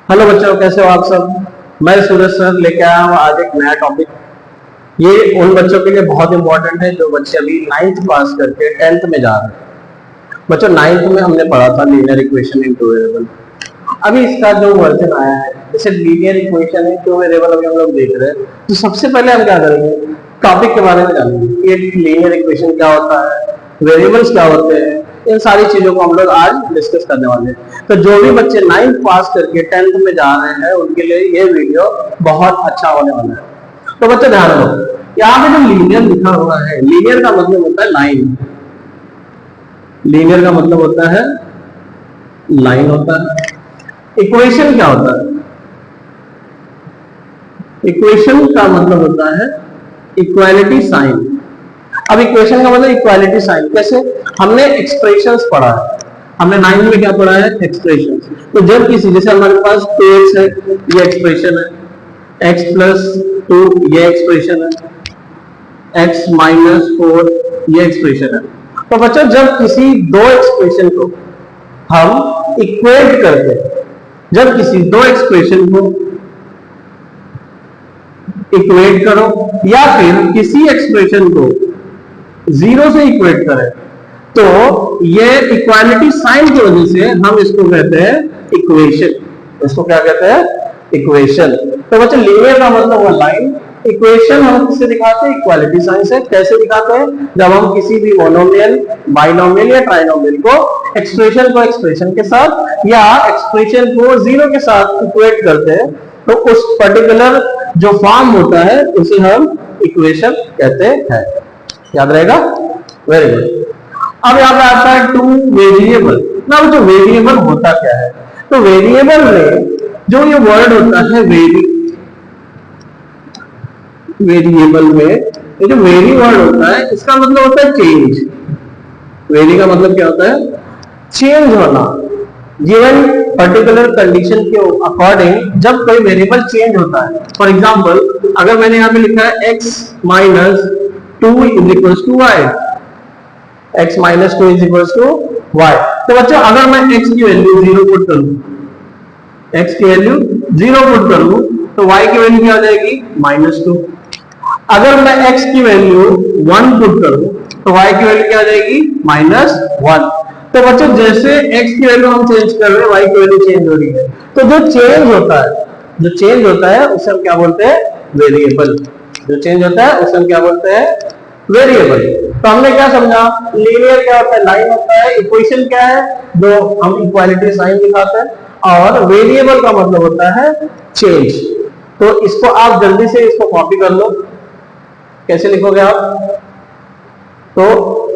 Hello बच्चों, कैसे हो आप सब। मैं सूरज सर लेके आया हूँ आज एक नया टॉपिक। ये उन बच्चों के लिए बहुत इंपॉर्टेंट है जो बच्चे अभी 9th पास करके 10th में जा रहे हैं। बच्चों 9th में हमने पढ़ा था linear equation in two variable. अभी इसका जो वर्जन आया है, जैसे linear equation in two variable अभी हम लोग देख रहे हैं, तो सबसे पहले हम क्या करेंगे, टॉपिक के बारे में जानेंगे कि लीनियर इक्वेशन क्या होता है, वेरिएबल्स क्या होते हैं। इन सारी चीजों को हम लोग आज डिस्कस करने वाले हैं। तो जो भी बच्चे 9th पास करके 10th में जा रहे हैं उनके लिए ये वीडियो बहुत अच्छा होने वाला है। तो बच्चे ध्यान दो, यहाँ पे जो लीनियर लिखा हुआ है, लीनियर का मतलब होता है लाइन। लीनियर का मतलब होता है लाइन होता है। इक्वेशन क्या होता है? इक्वेशन का मतलब होता है इक्वालिटी साइन। अब इक्वेशन का मतलब इक्वालिटी साइन कैसे? हमने एक्सप्रेशंस पढ़ा है, हमने 9th में क्या पढ़ा है? एक्सप्रेशंस। तो जब किसी, जैसे हमारे पास 2x है, ये एक्सप्रेशन है, x प्लस 2 ये एक्सप्रेशन है, x माइनस 4 ये एक्सप्रेशन है। तो बच्चों जब किसी दो एक्सप्रेशन को हम इक्वेट करते हैं, जब किसी दो एक्सप्रेशन को इक्वेट करो या फिर किसी एक्सप्रेशन को जीरो से इक्वेट करें, तो ये इक्वालिटी साइन की वजह से हम इसको कहते हैं इक्वेशन। इसको क्या कहते हैं? इक्वेशन। तो बच्चे लीनियर का मतलब हुआ लाइन, इक्वेशन हम किससे दिखाते हैं? इक्वालिटी साइन से। कैसे दिखाते हैं? जब हम किसी भी मोनोमियल, बाइनोमियल या ट्राइनोमियल को एक्सप्रेशन को एक्सप्रेशन के साथ या एक्सप्रेशन को जीरो के साथ इक्वेट करते हैं, तो उस पर्टिकुलर जो फॉर्म होता है उसे हम इक्वेशन कहते हैं। याद रहेगा? Very good. अब यहाँ पे आता है टू वेरिएबल। ना जो वेरिएबल होता क्या है? तो वेरिएबल में जो ये वर्ड होता है वेरिएबल में ये जो वेरी वर्ड होता है, इसका मतलब होता है चेंज। वेरी का मतलब क्या होता है? चेंज होना। गिवन पर्टिकुलर कंडीशन के अकॉर्डिंग जब कोई वेरिएबल चेंज होता है, फॉर एग्जांपल अगर मैंने यहाँ पे लिखा है x minus 2 is equal to y, x minus 2 is equal to y, तो बच्चों अगर मैं x की वैल्यू 0 पुट करूं, x की वैल्यू 0 पुट करूं, तो y की वैल्यू क्या आ जाएगी? -2। अगर मैं x की वैल्यू 1 पुट करूं, तो y की वैल्यू क्या आ जाएगी? -1। तो बच्चों जैसे x की वैल्यू हम चेंज कर रहे हैं, y की वैल्यू चेंज हो रही है। तो जो चेंज होता है उसे हम क्या बोलते हैं? वेरिएबल। जो चेंज होता है उसे हम क्या बोलते हैं? वेरिएबल। तो हमने क्या समझा? लीनियर क्या होता है? लाइन होता है। इक्वेशन क्या है? जो हम इक्वालिटी साइन दिखाते हैं। और वेरिएबल का मतलब होता है चेंज। तो इसको आप जल्दी से इसको कॉपी कर लो। कैसे लिखोगे आप? तो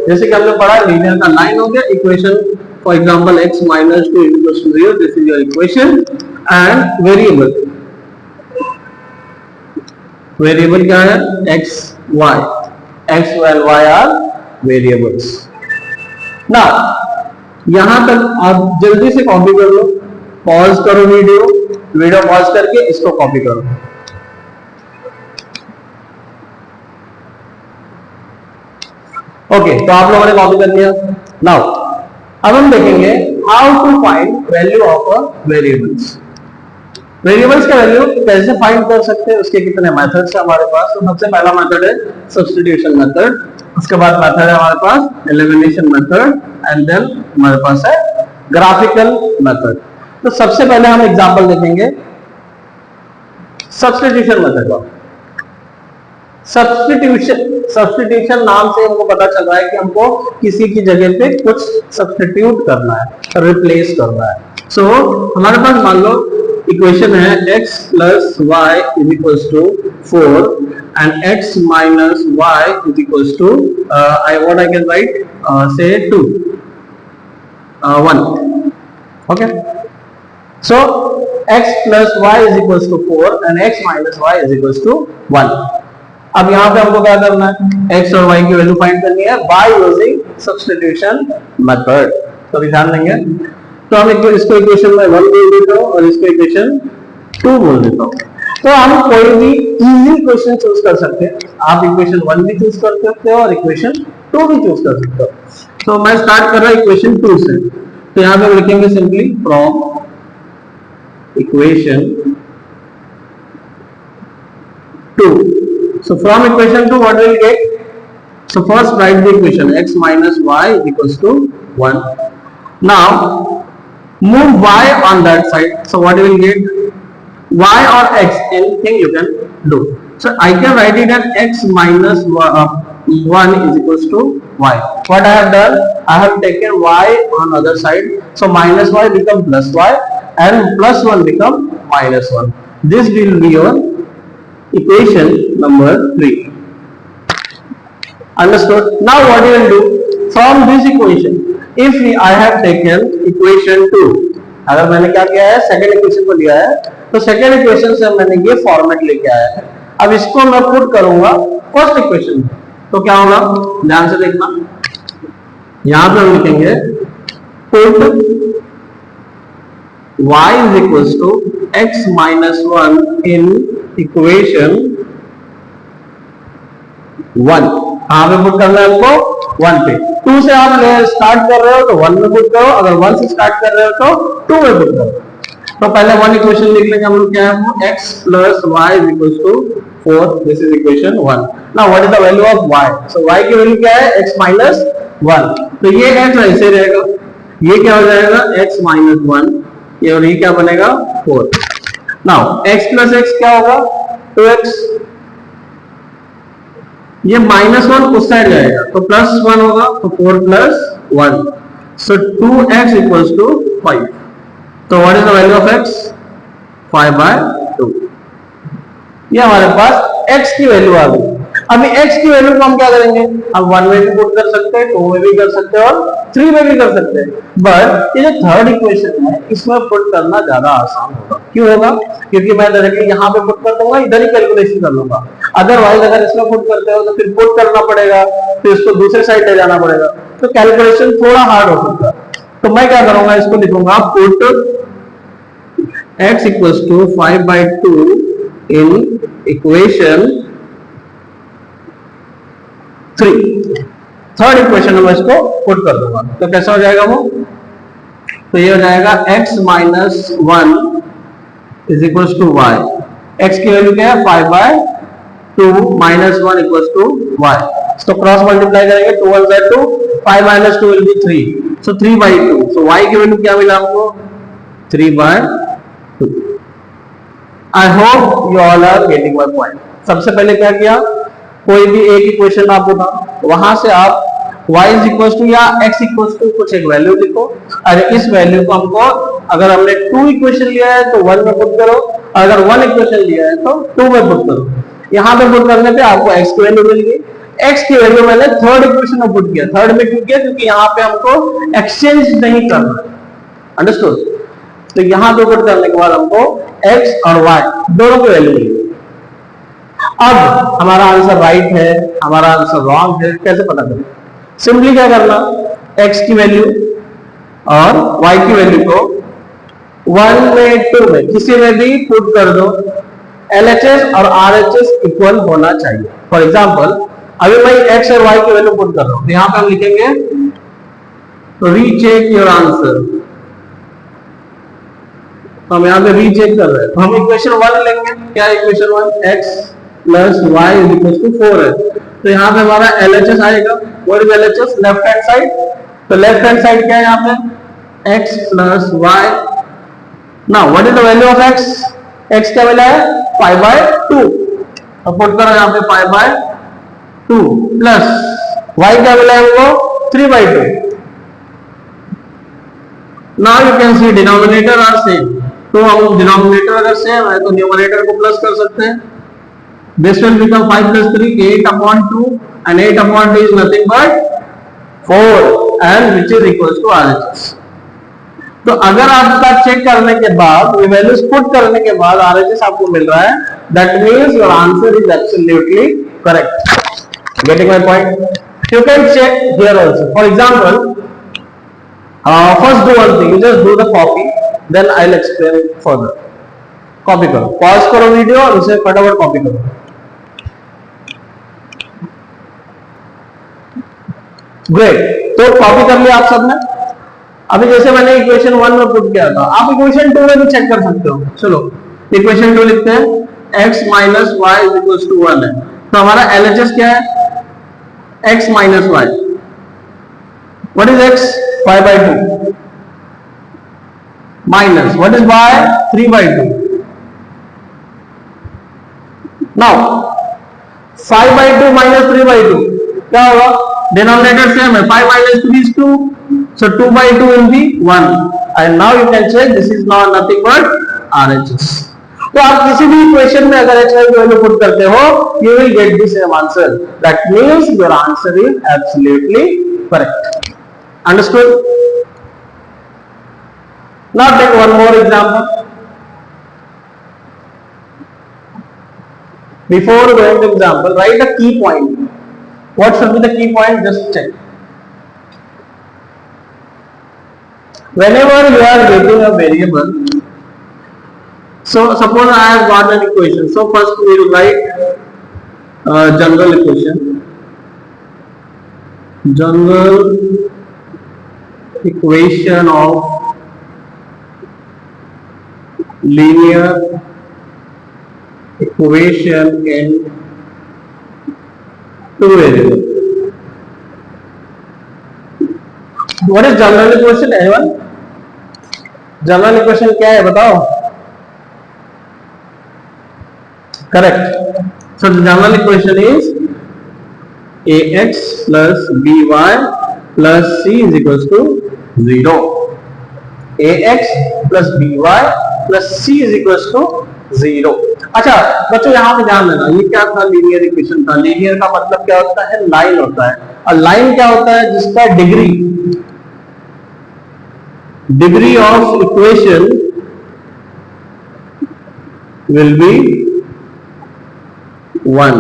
जैसे कि हमने पढ़ा लीनियर का लाइन हो गया, equation for example x minus 2 equals to 0, this is your equation. And variable, variable क्या है? x y and y are variables। ना यहां तक आप जल्दी से कॉपी कर लो। पॉज करो वीडियो पॉज करके इसको कॉपी करो। ओके, तो आप लोगों ने कॉपी कर लिया। नाउ अब हम देखेंगे how to find value of a variables. Variables का वैल्यू कैसे फाइंड कर सकते हैं, उसके कितने मेथड्स है हमारे पास। तो सबसे पहला मेथड है सब्स्टिट्यूशन मेथड, उसके बाद मेथड है हमारे पास एलिमिनेशन मेथड, एंड देन हमारे पास है ग्राफिकल मेथड। तो सबसे पहले हम एग्जांपल देखेंगे सब्स्टिट्यूशन मेथड का। सब्स्टिट्यूशन नाम से हमको पता चल रहा है कि हमको किसी की जगह पे कुछ सब्स्टिट्यूट करना है, रिप्लेस करना है। सो हमारे पास मान लो इक्वेशन है x plus y is equal to 4 and x minus y is equal to what I can write से 2 1। Okay, so x plus y is equal to 4 and x minus y is equal to 1। अब यहाँ पे हमको क्या करना है? x और y की वैल्यू फाइंड करनी है बाय यूजिंग सब्स्टिट्यूशन मेथड। तो ध्यान देंगे, तो हम इसको इक्वेशन में 1 बोल देता हूँ और इसको इक्वेशन 2 बोल देता हूँ। तो हम कोई भी इजी इक्वेशन चूज कर सकते हैं। आप इक्वेशन 1 भी चूज कर सकते हो और इक्वेशन 2 भी चूज कर सकते हो। तो मैं स्टार्ट कर रहा हूँ इक्वेशन 2 से। तो यहाँ पे लिखेंगे simply from equation 2. So from equation 2 what will get? So first write the equation x minus y is equals to 1. Now move y on that side. So what you will get? Y or x, anything you can do. So I can write it as x minus 1 is equals to y. What I have done? I have taken y on other side. So minus y become plus y and plus 1 become minus 1. This will be your equation number 3. Understood? Now what you will do? From this equation, if I have taken equation 2, अगर मैंने क्या किया है, second equation को लिया है, तो second equation से मैंने ये फॉर्मेट लेके आया है. अब इसको मैं पुट करूंगा फर्स्ट इक्वेशन में, तो क्या होगा? ध्यान से देखना. यहां पे हम लिखेंगे put y is equals to x minus 1 in equation 1. कहां पे पुट करना है आपको? 1 पे. 2 से आप स्टार्ट कर रहे हो तो 1 में पुट करो, अगर 1 से स्टार्ट कर रहे हो तो 2 में पुट करो. तो पहले 1 इक्वेशन लिख लेंगे हम लोग. क्या है? x plus y is equals to 4. This is equation 1. Now what is the value of y? So y की वैल्यू क्या है? x minus 1. तो ये x ऐसे रहेगा, ये क्या हो जाएगा? x minus 1, ये और ये क्या बनेगा? 4. नाउ x plus x क्या होगा? 2x. ये माइनस 1 उस साइड जाएगा तो प्लस 1 होगा, तो 4 plus 1. So 2x equals to 5. तो what is the value of x? 5/2. ये हमारे पास x की वैल्यू आ गई. अभी x की वैल्यू को हम क्या करेंगे? अब 1 में भी पुट कर सकते हैं, 2 में भी कर सकते हैं और 3 में भी कर सकते हैं. बट ये जो थर्ड इक्वेशन है इसमें पुट करना ज्यादा आसान होगा. क्यों होगा? क्योंकि मैं डायरेक्टली यहाँ पे पुट कर दूंगा, इधर ही कैलकुलेशन कर लूंगा. अदरवाइज अगर इसमें पुट करते हो तो फिर पुट करना पड़ेगा, फिर इसको दूसरे साइड ले जाना पड़ेगा, तो कैलकुलेशन थोड़ा हार्ड हो सकता है. तो मैं क्या करूंगा? इसको लिखूंगा put x equals to 5/2 in equation 3. Third equation में इसको पुट कर दूंगा तो कैसा हो जाएगा वो? तो ये हो जाएगा x minus 1 is equals to y. x की वैल्यू क्या है? 5/2 minus 1 equals to y. तो क्रॉस मल्टीप्लाई करेंगे, 2 1 is 2, 5 minus 2 will be 3. So 3/2. So y की वैल्यू क्या मिला हमको? 3/2. I hope you all are getting my point. सबसे पहले क्या किया? कोई भी एक इक्वेशन आप होगा, वहां से आप y is equals to या x equals to कुछ एक वैल्यू लिखो. अरे इस वैल्यू को हमको, अगर हमने 2 इक्वेशन लिया है तो 1 में पुट करो, अगर 1 इक्वेशन लिया है तो 2 में पुट करो. यहाँ पे पुट करने पे आपको x की वैल्यू मिल गई. x की वैल्यू मैंने थर्ड इक्वेशन में पुट किया. थर्ड में क्यों किया? क्योंकि यहाँ पे हमको एक्सचेंज नहीं करना. अंडरस्टूड? तो यहाँ पे पुट करने के बाद हमको x और y दोनों की वैल्यू मिल गई. अब हमारा आंसर राइट है, हमारा आंसर रॉन्ग है, कैसे पता करें? सिंपली क्या करना? x की वैल्यू और y की वैल्यू को 1 में 2 में किसी में भी पुट कर दो. LHS और RHS इक्वल होना चाहिए. फॉर एग्जांपल अभी मैं x और y की वैल्यू पुट कर रहा हूं, तो यहां पे हम लिखेंगे रीचेक योर आंसर. तो हम यहां पे रीचेक कर रहे हैं, तो हम इक्वेशन 1 लेंगे. क्या equation 1? x plus y is equal to 4 है. तो यहाँ पे हमारा LHS आएगा. What is LHS? Left hand side. तो लेफ्ट हैंड साइड क्या है यहाँ पे? x plus y. Now what is the value of x? x क्या मिला है? 5/2. अब पुट करो यहाँ पे 5/2 प्लस y क्या मिला है हमको? 3/2. Now you can see denominator are same. तो हम डिनोमिनेटर अगर सेम है तो न्यूमरेटर को प्लस कर सकते हैं. This will become 5 plus 3, 8/2, and 8/2 is nothing but 4, and which is equals to RHS. तो अगर आपका चेक करने के बाद, ये वैल्यूज पुट करने के बाद RHS आपको मिल रहा है, that means your answer is absolutely correct. Getting my point? You can check here also. For example, first do one thing. You just do the copy, then I'll explain further. Copy करो, pause करो video और उसे फटाफट copy करो. Great. तो copy कर लिया आप सबने. अभी जैसे मैंने इक्वेशन 1 में पुट किया था, आप इक्वेशन 2 में भी चेक कर सकते हो। चलो इक्वेशन 2 लिखते हैं, x minus y is equal to 1 है, तो हमारा LHS क्या है, x minus y. What is x? 5/2 minus what is y? 3/2। Now 5/2 minus 3/2 क्या होगा? डिनोमिनेटर सेम है, 5 minus 3 is 2, so 2/2 will be 1, and now you can check this is not nothing but RHS। तो आप किसी भी equation में अगर HY की वैल्यू पुट करते हो, you will get the same answer, that means your answer is absolutely correct। Understood? Now take one more example। Before going to example, write a key point। What should be the key point? Just check। Whenever you are getting a variable, so suppose I have got an equation, so first we will write general equation, general equation of linear equation in two variables। What is general equation? anyone? General equation क्या है बताओ? Correct. So general equation is ax plus by plus c is equals to 0। ax plus by plus c is equals to 0। अच्छा बच्चों यहाँ पे ध्यान देना, ये क्या था? लीनियर इक्वेशन था। लीनियर का मतलब क्या होता है? लाइन होता है। और लाइन क्या होता है? जिसका degree of equation will be 1।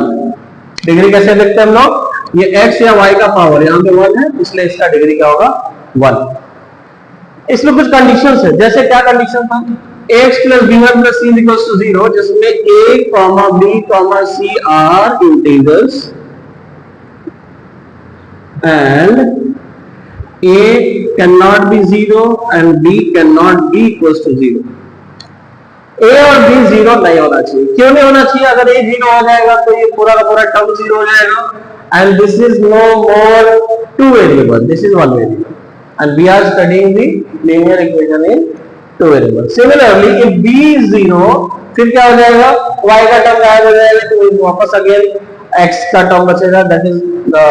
Degree कैसे देखते हैं हम लोग? ये x या y का पावर यहाँ पे 1 है, इसलिए इसका डिग्री क्या होगा? 1। इसमें कुछ कंडीशंस है, जैसे क्या कंडीशन था? ax plus b1 plus c is equals to 0, जिसमें a, b, c are integers and a cannot be 0 and b cannot be equals to 0। a और b 0 नहीं होना चाहिए। क्यों नहीं होना चाहिए? अगर a 0 हो जाएगा तो ये पूरा का पूरा टर्म 0 हो जाएगा, and this is no more two variable, this is one variable, and we are studying the linear equation in two variable। Similarly if b is 0, फिर क्या हो जाएगा? y का टर्म गायब हो जाएगा, तो वापस अगेन x का टर्म बचेगा, that is the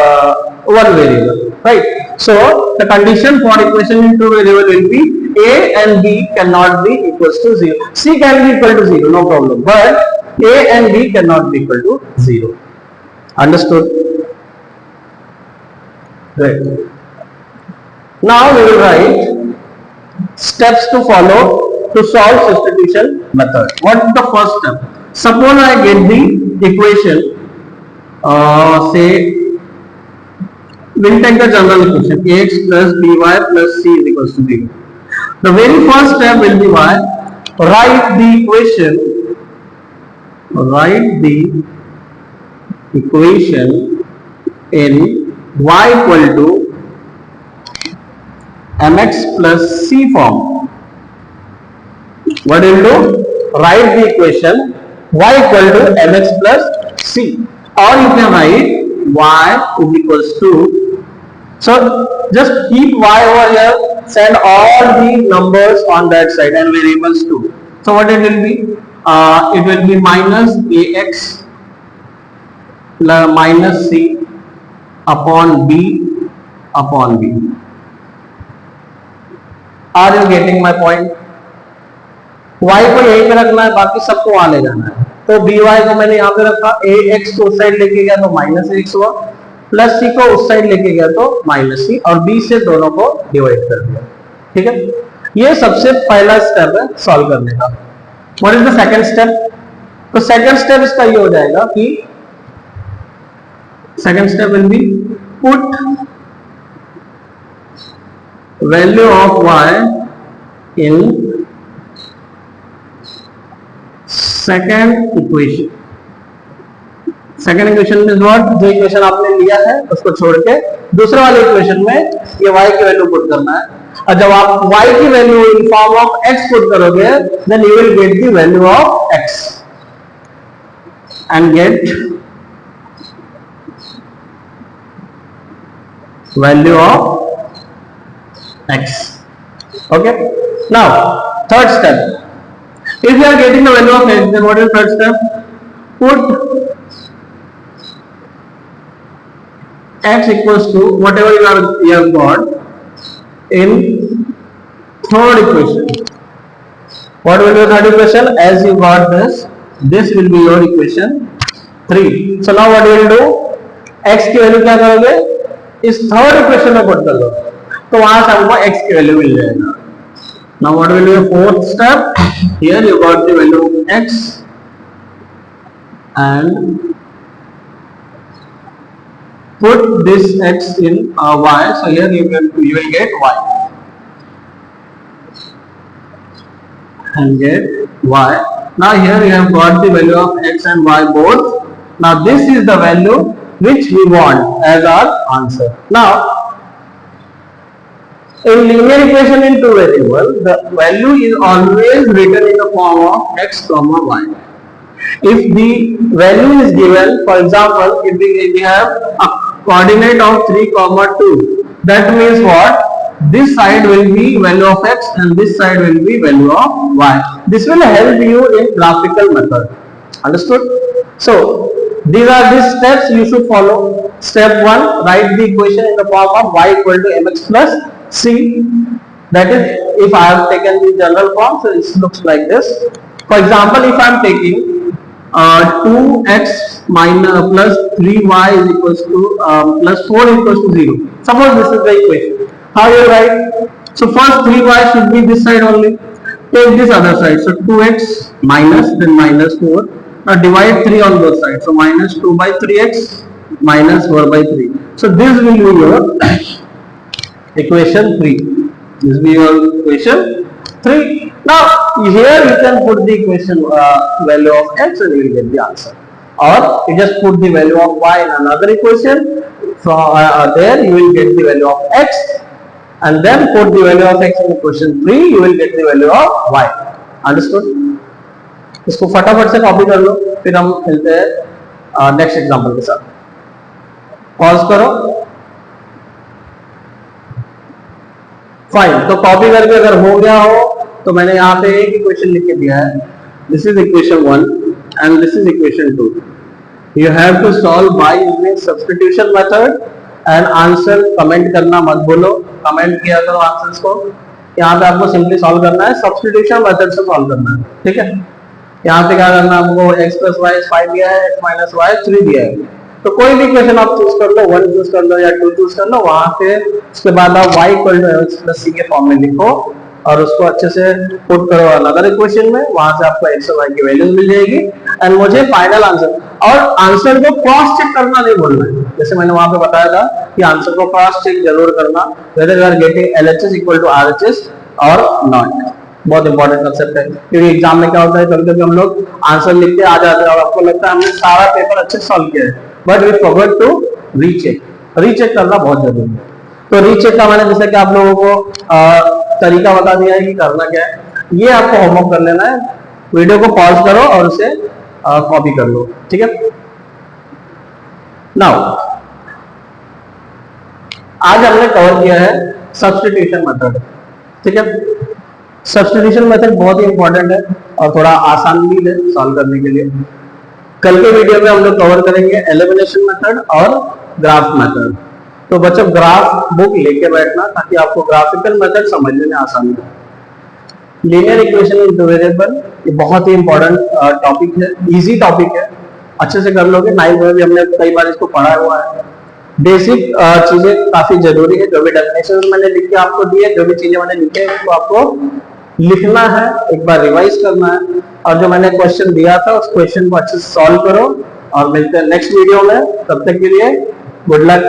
one variable, right? So the condition for equation in two variable will be a and b cannot be equals to 0। c can be equal to 0, no problem, but a and b cannot be equal to 0। Understood? Great। Now we will write steps to follow to solve substitution method। What is the first step? Suppose I get the equation, say we'll take the general equation ax plus by plus c is equals to 0। The very first step will be y, write the equation in y equal to mx plus c form। What do you do? Write the equation y equal to mx plus c, or you can write y is equals to, so just keep y over here, send all the numbers on that side and variables too। So what it will be? It will be minus ax plus minus c upon b upon b। Are you getting my point? y को यहीं पे रखना है, बाकी सबको वहां ले जाना है। तो by को मैंने यहाँ पे रखा, ax को उस साइड लेके गया तो माइनस x हुआ, प्लस c को उस साइड लेके गया तो माइनस c, और b से दोनों को डिवाइड कर दिया। ठीक है, ये सबसे पहला स्टेप है सॉल्व करने का। What is the second step? तो सेकंड स्टेप इसका ये हो जाएगा कि second step will be put value of y in second equation. Second equation means what? जो इक्वेशन आपने लिया है उसको छोड़ के दूसरे वाले इक्वेशन में ये y की वैल्यू पुट करना है। और जब आप y की value in form of x put करोगे then you will get the value of x and get value of x. Okay, now third step, if you are getting the value of x, then what is third step? Put x equals to whatever you have got in third equation. What will be the third equation? As you got this will be your equation 3. So now what you will do, x की value क्या करोगे, इस third equation में put कर लो तो वहां से हमको x की वैल्यू मिल जाएगा. Now what will be the fourth step? Here you got the value of x and put this x in y, so here you will get y and get y. Now here you have got the value of x and y both. Now this is the value which we want as our answer. Now in linear equation in two variables, the value is always written in the form of x comma y. If the value is given, for example, if we have a coordinate of 3 comma 2, that means what? This side will be value of x and this side will be value of y. This will help you in graphical method. Understood? So these are the steps you should follow. Step 1, write the equation in the form of y equal to mx plus c. That is, if I have taken the general form, so it looks like this. For example, if I am taking 2x minus plus 3y is equals to plus 4 is equals to 0. Suppose this is the equation. How you write? So first 3y should be this side only. Take this other side. So 2x minus then minus 4. Now divide 3 on both sides. So minus 2 by 3x minus 4 by 3. So this will be your equation 3. This will be your equation 3. Now here you can put the equation value of x and you will get the answer. Or you just put the value of y in another equation. From there you will get the value of x and then put the value of x in equation 3. You will get the value of y. Understood? इसको फटाफट से copy कर लो, फिर हम मिलते हैं next example के साथ. पॉज करो. फाइन. तो कॉपी करके अगर हो गया हो तो मैंने यहाँ पे एक इक्वेशन लिख के दिया है. This is equation 1 and this is equation 2. You have to solve by using substitution method and answer comment करना मत भूलो. कमेंट किया करो आंसर्स को. यहाँ पे आपको सिंपली सॉल्व करना है, सब्स्टिट्यूशन मेथड से सॉल्व करना है. ठीक है. यहाँ पे क्या करना है, हमको x plus y 5 दिया है, x minus y 3 दिया है. तो कोई भी इक्वेशन आप चूज कर लो, 1 चूज कर लो या 2 चूज कर लो. वहां पे उसके बाद आप y equal to mx plus c के फॉर्म में लिखो और उसको अच्छे से पुट करो अनदर इक्वेशन में. वहां से आपको x और y की वैल्यूज मिल जाएगी एंड मुझे फाइनल आंसर. और आंसर को क्रॉस चेक करना नहीं भूलना है. जैसे मैंने वहां पे बताया था कि आंसर को क्रॉस चेक जरूर करना, whether you are getting LHS equal to RHS or not. बहुत इंपॉर्टेंट कंसेप्ट है, क्योंकि एग्जाम में क्या होता है कभी कभी हम लोग आंसर लिख के आ जाते हैं और आपको लगता है हमने सारा पेपर अच्छे से सॉल्व किया है, but we forgot to recheck. Recheck करना बहुत जरूरी है. तो रीचेक का मैंने जैसे कि आप लोगों को तरीका बता दिया है कि करना क्या है. ये आपको होमवर्क कर लेना है. वीडियो को पॉज करो और उसे कॉपी कर लो. ठीक है. नाउ आज हमने कवर किया है सब्स्टिट्यूशन मेथड. ठीक है. सब्स्टिट्यूशन मेथड बहुत ही इंपॉर्टेंट है और थोड़ा आसान भी है सॉल्व करने के लिए. कल के वीडियो में हम लोग कवर करेंगे एलिमिनेशन मेथड और ग्राफ मेथड. तो बच्चों ग्राफ बुक लेके बैठना ताकि आपको ग्राफिकल मेथड समझने में आसानी हो. Linear equation in two variable ये बहुत ही इंपॉर्टेंट टॉपिक है, इजी टॉपिक है. अच्छे से कर लोगे. 9th में भी हमने कई बार इसको पढ़ा हुआ है. बेसिक चीजें काफी जरूरी है. जो भी डेफिनेशन मैंने लिख के आपको दिए, जो भी चीजें मैंने लिखे हैं उसको आपको लिखना है, एक बार रिवाइज करना है और जो मैंने क्वेश्चन दिया था उस क्वेश्चन को अच्छे से सॉल्व करो. और मिलते हैं नेक्स्ट वीडियो में. तब तक के लिए good luck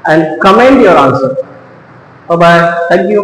and comment your answer. Bye bye. Thank you.